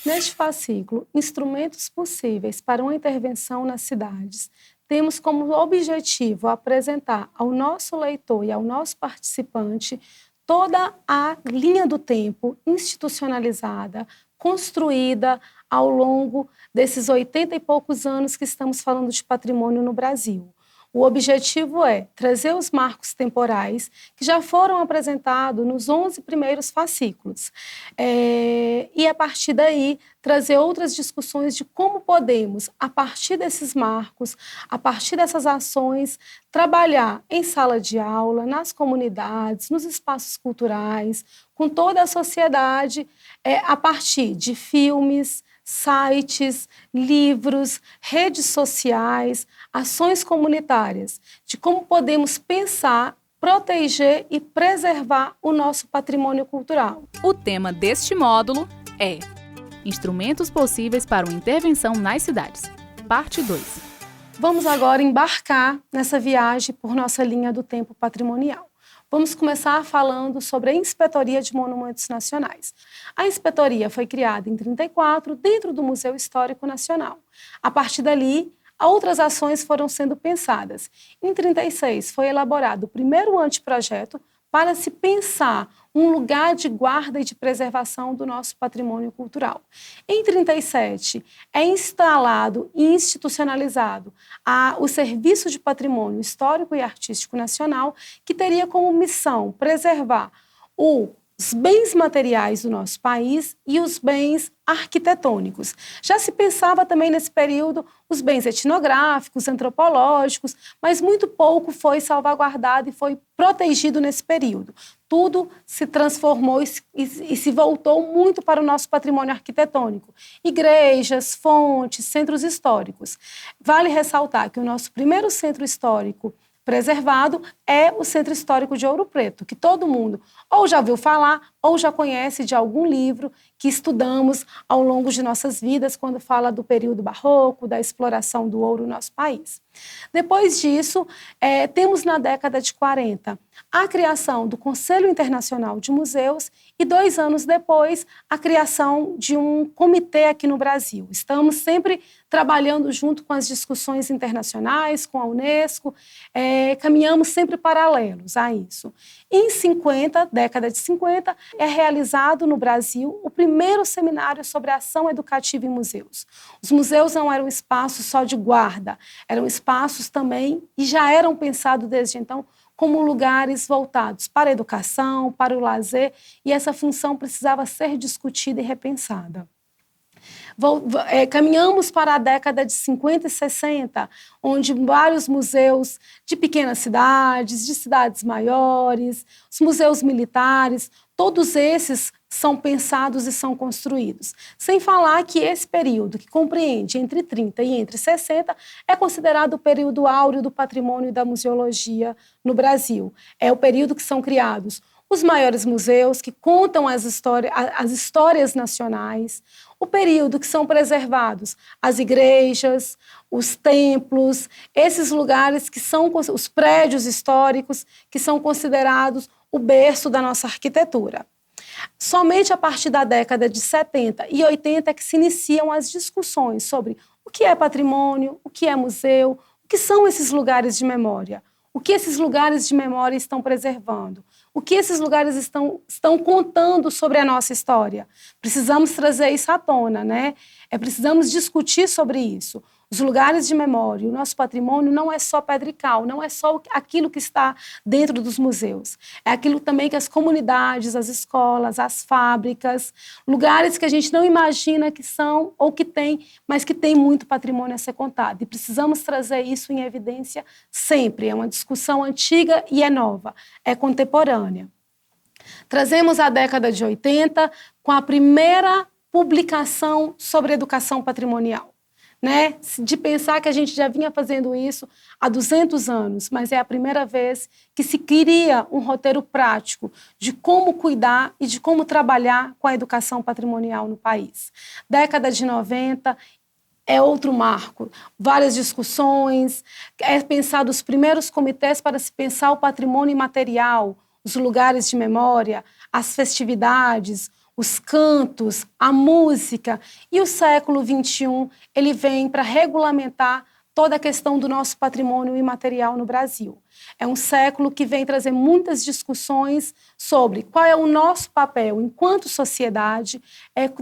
Neste fascículo, Instrumentos Possíveis para uma Intervenção nas Cidades, temos como objetivo apresentar ao nosso leitor e ao nosso participante toda a linha do tempo institucionalizada, construída ao longo desses 80 e poucos anos que estamos falando de patrimônio no Brasil. O objetivo é trazer os marcos temporais que já foram apresentados nos 11 primeiros fascículos. E, a partir daí, trazer outras discussões de como podemos, a partir desses marcos, a partir dessas ações, trabalhar em sala de aula, nas comunidades, nos espaços culturais, com toda a sociedade, a partir de filmes, sites, livros, redes sociais, ações comunitárias, de como podemos pensar, proteger e preservar o nosso patrimônio cultural. O tema deste módulo é Instrumentos Possíveis para uma Intervenção nas Cidades, parte 2. Vamos agora embarcar nessa viagem por nossa linha do tempo patrimonial. Vamos começar falando sobre a Inspetoria de Monumentos Nacionais. A Inspetoria foi criada em 1934 dentro do Museu Histórico Nacional. A partir dali, outras ações foram sendo pensadas. Em 1936, foi elaborado o primeiro anteprojeto para se pensar um lugar de guarda e de preservação do nosso patrimônio cultural. Em 1937, é instalado e institucionalizado o Serviço de Patrimônio Histórico e Artístico Nacional, que teria como missão preservar os bens materiais do nosso país e os bens arquitetônicos. Já se pensava também nesse período os bens etnográficos, antropológicos, mas muito pouco foi salvaguardado e foi protegido nesse período. Tudo se transformou e se voltou muito para o nosso patrimônio arquitetônico. Igrejas, fontes, centros históricos. Vale ressaltar que o nosso primeiro centro histórico preservado é o Centro Histórico de Ouro Preto, que todo mundo ou já ouviu falar ou já conhece de algum livro que estudamos ao longo de nossas vidas, quando fala do período barroco, da exploração do ouro no nosso país. Depois disso, temos na década de 40 a criação do Conselho Internacional de Museus e 2 anos depois a criação de um comitê aqui no Brasil. Estamos sempre trabalhando junto com as discussões internacionais, com a Unesco, caminhamos sempre paralelos a isso. Em 50, década de 50, é realizado no Brasil o primeiro seminário sobre ação educativa em museus. Os museus não eram espaços só de guarda, eram espaços também, e já eram pensados desde então, como lugares voltados para a educação, para o lazer, e essa função precisava ser discutida e repensada. Caminhamos para a década de 50 e 60, onde vários museus de pequenas cidades, de cidades maiores, os museus militares, todos esses são pensados e são construídos. Sem falar que esse período, que compreende entre 30 e entre 60, é considerado o período áureo do patrimônio e da museologia no Brasil. É o período que são criados os maiores museus, que contam as histórias nacionais, o período que são preservados as igrejas, os templos, esses lugares que são os prédios históricos, que são considerados o berço da nossa arquitetura. Somente a partir da década de 70 e 80 é que se iniciam as discussões sobre o que é patrimônio, o que é museu, o que são esses lugares de memória, o que esses lugares de memória estão preservando, o que esses lugares estão contando sobre a nossa história. Precisamos trazer isso à tona, né? Precisamos discutir sobre isso. Os lugares de memória, o nosso patrimônio não é só pedra e cal, não é só aquilo que está dentro dos museus. É aquilo também que as comunidades, as escolas, as fábricas, lugares que a gente não imagina que são ou que tem, mas que tem muito patrimônio a ser contado. E precisamos trazer isso em evidência sempre. É uma discussão antiga e é nova, é contemporânea. Trazemos a década de 80 com a primeira publicação sobre educação patrimonial. Né? De pensar que a gente já vinha fazendo isso há 200 anos, mas é a primeira vez que se cria um roteiro prático de como cuidar e de como trabalhar com a educação patrimonial no país. Década de 90 é outro marco, várias discussões, pensado os primeiros comitês para se pensar o patrimônio imaterial, os lugares de memória, as festividades, os cantos, a música. E o século XXI, ele vem para regulamentar toda a questão do nosso patrimônio imaterial no Brasil. É um século que vem trazer muitas discussões sobre qual é o nosso papel enquanto sociedade,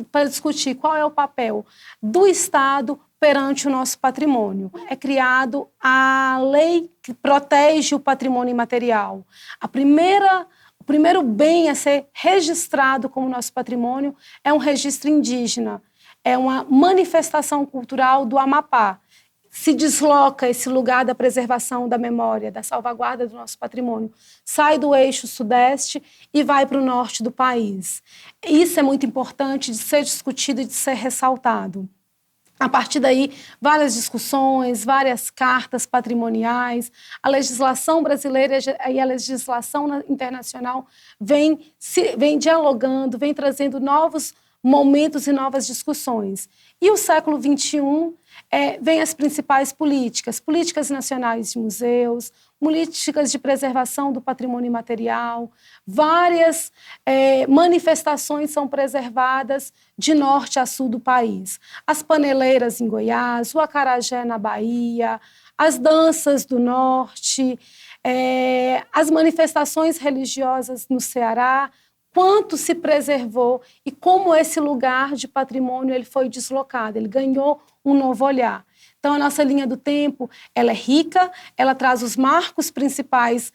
para discutir qual é o papel do Estado perante o nosso patrimônio. É criado a lei que protege o patrimônio imaterial. O primeiro bem a ser registrado como nosso patrimônio é um registro indígena, é uma manifestação cultural do Amapá. Se desloca esse lugar da preservação da memória, da salvaguarda do nosso patrimônio, sai do eixo sudeste e vai para o norte do país. Isso é muito importante de ser discutido e de ser ressaltado. A partir daí, várias discussões, várias cartas patrimoniais, a legislação brasileira e a legislação internacional vem dialogando, vem trazendo novos momentos e novas discussões. E o século XXI vem as principais políticas nacionais de museus, políticas de preservação do patrimônio imaterial, várias manifestações são preservadas de norte a sul do país. As paneleiras em Goiás, o acarajé na Bahia, as danças do norte, as manifestações religiosas no Ceará, quanto se preservou e como esse lugar de patrimônio ele foi deslocado, ele ganhou um novo olhar. Então, a nossa linha do tempo, ela é rica, ela traz os marcos principais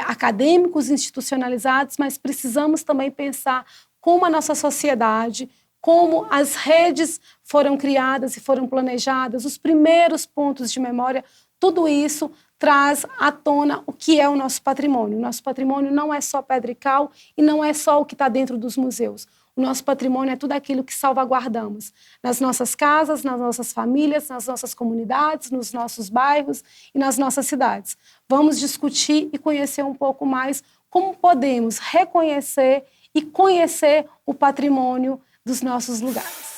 acadêmicos, institucionalizados, mas precisamos também pensar como a nossa sociedade, como as redes foram criadas e foram planejadas, os primeiros pontos de memória, tudo isso traz à tona o que é o nosso patrimônio. O nosso patrimônio não é só pedra e cal e não é só o que está dentro dos museus. O nosso patrimônio é tudo aquilo que salvaguardamos nas nossas casas, nas nossas famílias, nas nossas comunidades, nos nossos bairros e nas nossas cidades. Vamos discutir e conhecer um pouco mais como podemos reconhecer e conhecer o patrimônio dos nossos lugares.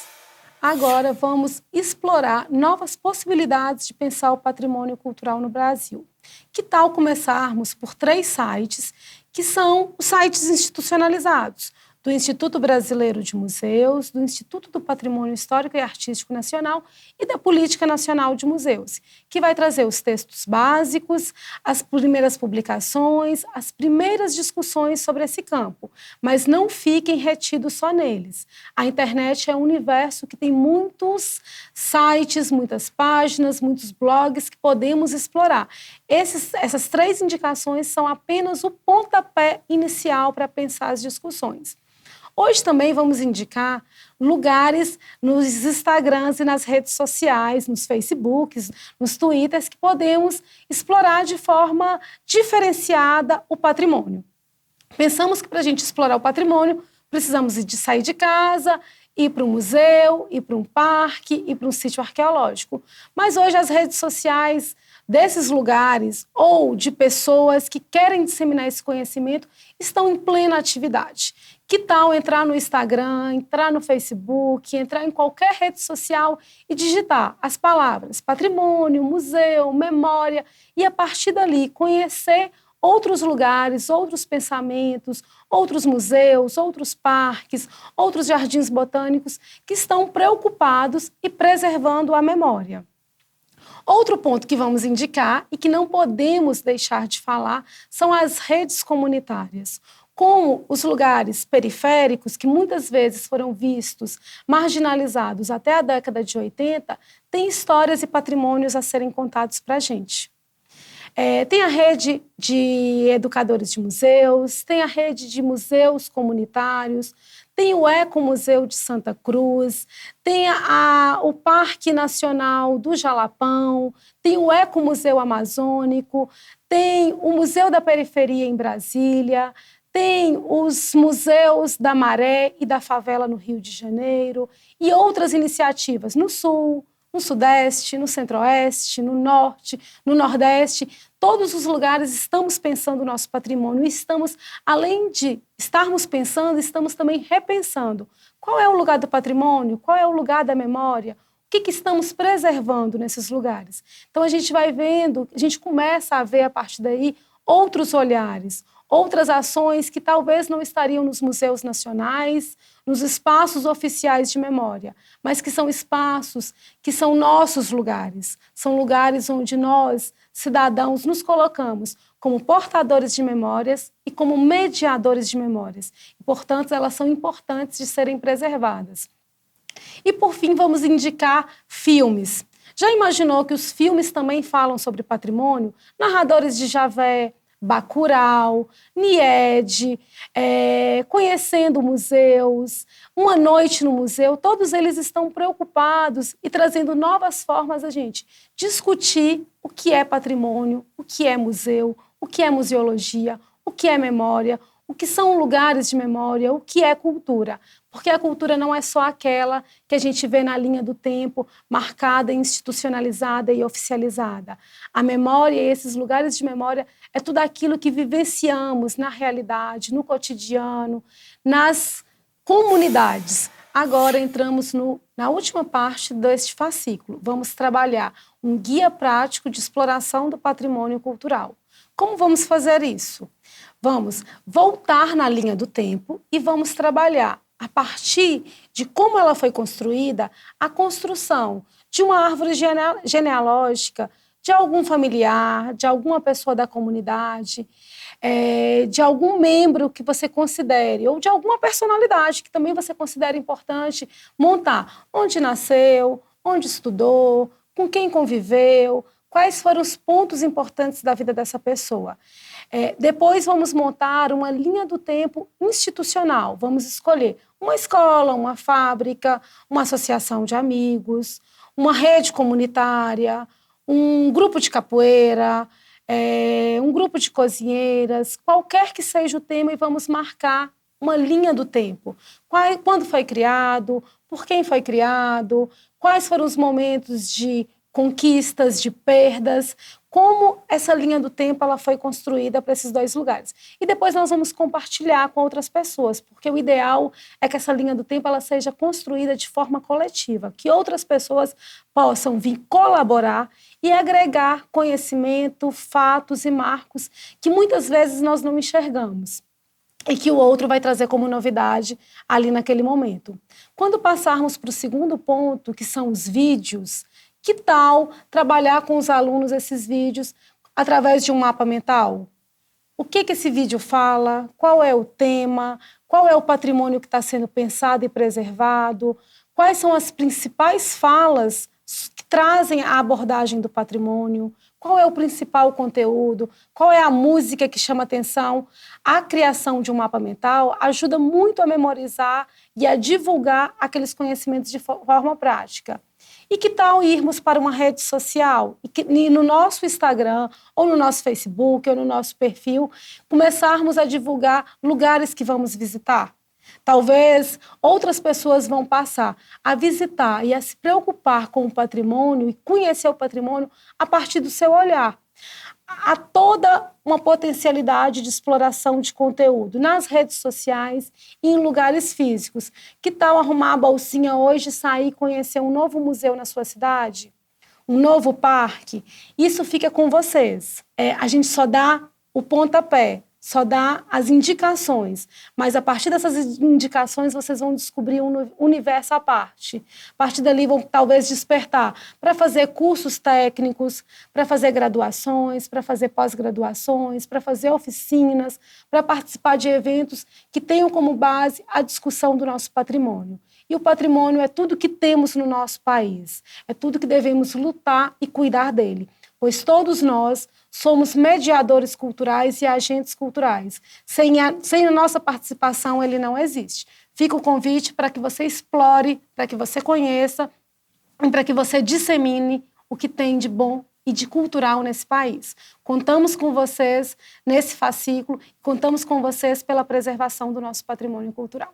Agora vamos explorar novas possibilidades de pensar o patrimônio cultural no Brasil. Que tal começarmos por 3 sites, que são os sites institucionalizados, do Instituto Brasileiro de Museus, do Instituto do Patrimônio Histórico e Artístico Nacional e da Política Nacional de Museus, que vai trazer os textos básicos, as primeiras publicações, as primeiras discussões sobre esse campo. Mas não fiquem retidos só neles. A internet é um universo que tem muitos sites, muitas páginas, muitos blogs que podemos explorar. Essas 3 indicações são apenas o pontapé inicial para pensar as discussões. Hoje também vamos indicar lugares nos Instagrams e nas redes sociais, nos Facebooks, nos Twitters, que podemos explorar de forma diferenciada o patrimônio. Pensamos que para a gente explorar o patrimônio, precisamos de sair de casa, ir para um museu, ir para um parque, ir para um sítio arqueológico. Mas hoje as redes sociais desses lugares ou de pessoas que querem disseminar esse conhecimento estão em plena atividade. Que tal entrar no Instagram, entrar no Facebook, entrar em qualquer rede social e digitar as palavras patrimônio, museu, memória e, a partir dali, conhecer outros lugares, outros pensamentos, outros museus, outros parques, outros jardins botânicos que estão preocupados e preservando a memória. Outro ponto que vamos indicar e que não podemos deixar de falar são as redes comunitárias. Como os lugares periféricos, que muitas vezes foram vistos marginalizados até a década de 80, têm histórias e patrimônios a serem contados para a gente. Tem a rede de educadores de museus, tem a rede de museus comunitários, tem o Ecomuseu de Santa Cruz, tem o Parque Nacional do Jalapão, tem o Ecomuseu Amazônico, tem o Museu da Periferia em Brasília, tem os museus da Maré e da Favela no Rio de Janeiro e outras iniciativas no Sul, no Sudeste, no Centro-Oeste, no Norte, no Nordeste. Todos os lugares estamos pensando o nosso patrimônio e estamos, além de estarmos pensando, estamos também repensando. Qual é o lugar do patrimônio? Qual é o lugar da memória? O que estamos preservando nesses lugares? Então, a gente vai vendo, a gente começa a ver, a partir daí, outros olhares, outras ações que talvez não estariam nos museus nacionais, nos espaços oficiais de memória, mas que são espaços que são nossos lugares, são lugares onde nós, cidadãos, nos colocamos como portadores de memórias e como mediadores de memórias. E, portanto, elas são importantes de serem preservadas. E, por fim, vamos indicar filmes. Já imaginou que os filmes também falam sobre patrimônio? Narradores de Javé, Bacurau, Nied, Conhecendo Museus, Uma Noite no Museu, todos eles estão preocupados e trazendo novas formas a gente discutir o que é patrimônio, o que é museu, o que é museologia, o que é memória, o que são lugares de memória, o que é cultura. Porque a cultura não é só aquela que a gente vê na linha do tempo, marcada, institucionalizada e oficializada. A memória e esses lugares de memória é tudo aquilo que vivenciamos na realidade, no cotidiano, nas comunidades. Agora entramos na última parte deste fascículo. Vamos trabalhar um guia prático de exploração do patrimônio cultural. Como vamos fazer isso? Vamos voltar na linha do tempo e vamos trabalhar, a partir de como ela foi construída, a construção de uma árvore genealógica de algum familiar, de alguma pessoa da comunidade, de algum membro que você considere, ou de alguma personalidade que também você considere importante montar. Onde nasceu, onde estudou, com quem conviveu, quais foram os pontos importantes da vida dessa pessoa. Depois vamos montar uma linha do tempo institucional. Vamos escolher uma escola, uma fábrica, uma associação de amigos, uma rede comunitária, um grupo de capoeira, um grupo de cozinheiras, qualquer que seja o tema, e vamos marcar uma linha do tempo. Quando foi criado, por quem foi criado, quais foram os momentos de conquistas, de perdas, como essa linha do tempo ela foi construída para esses dois lugares. E depois nós vamos compartilhar com outras pessoas, porque o ideal é que essa linha do tempo ela seja construída de forma coletiva, que outras pessoas possam vir colaborar e agregar conhecimento, fatos e marcos que muitas vezes nós não enxergamos e que o outro vai trazer como novidade ali naquele momento. Quando passarmos para o segundo ponto, que são os vídeos, que tal trabalhar com os alunos esses vídeos através de um mapa mental? O que esse vídeo fala? Qual é o tema? Qual é o patrimônio que está sendo pensado e preservado? Quais são as principais falas que trazem a abordagem do patrimônio? Qual é o principal conteúdo? Qual é a música que chama atenção? A criação de um mapa mental ajuda muito a memorizar e a divulgar aqueles conhecimentos de forma prática. E que tal irmos para uma rede social e no nosso Instagram, ou no nosso Facebook, ou no nosso perfil, começarmos a divulgar lugares que vamos visitar? Talvez outras pessoas vão passar a visitar e a se preocupar com o patrimônio e conhecer o patrimônio a partir do seu olhar. Há toda uma potencialidade de exploração de conteúdo nas redes sociais e em lugares físicos. Que tal arrumar a bolsinha hoje, sair e conhecer um novo museu na sua cidade? Um novo parque? Isso fica com vocês. A gente só dá o pontapé, só dá as indicações, mas a partir dessas indicações vocês vão descobrir um universo à parte. A partir dali vão talvez despertar para fazer cursos técnicos, para fazer graduações, para fazer pós-graduações, para fazer oficinas, para participar de eventos que tenham como base a discussão do nosso patrimônio. E o patrimônio é tudo que temos no nosso país, é tudo que devemos lutar e cuidar dele, pois todos nós somos mediadores culturais e agentes culturais. Sem a nossa participação, ele não existe. Fica o convite para que você explore, para que você conheça e para que você dissemine o que tem de bom e de cultural nesse país. Contamos com vocês nesse fascículo, contamos com vocês pela preservação do nosso patrimônio cultural.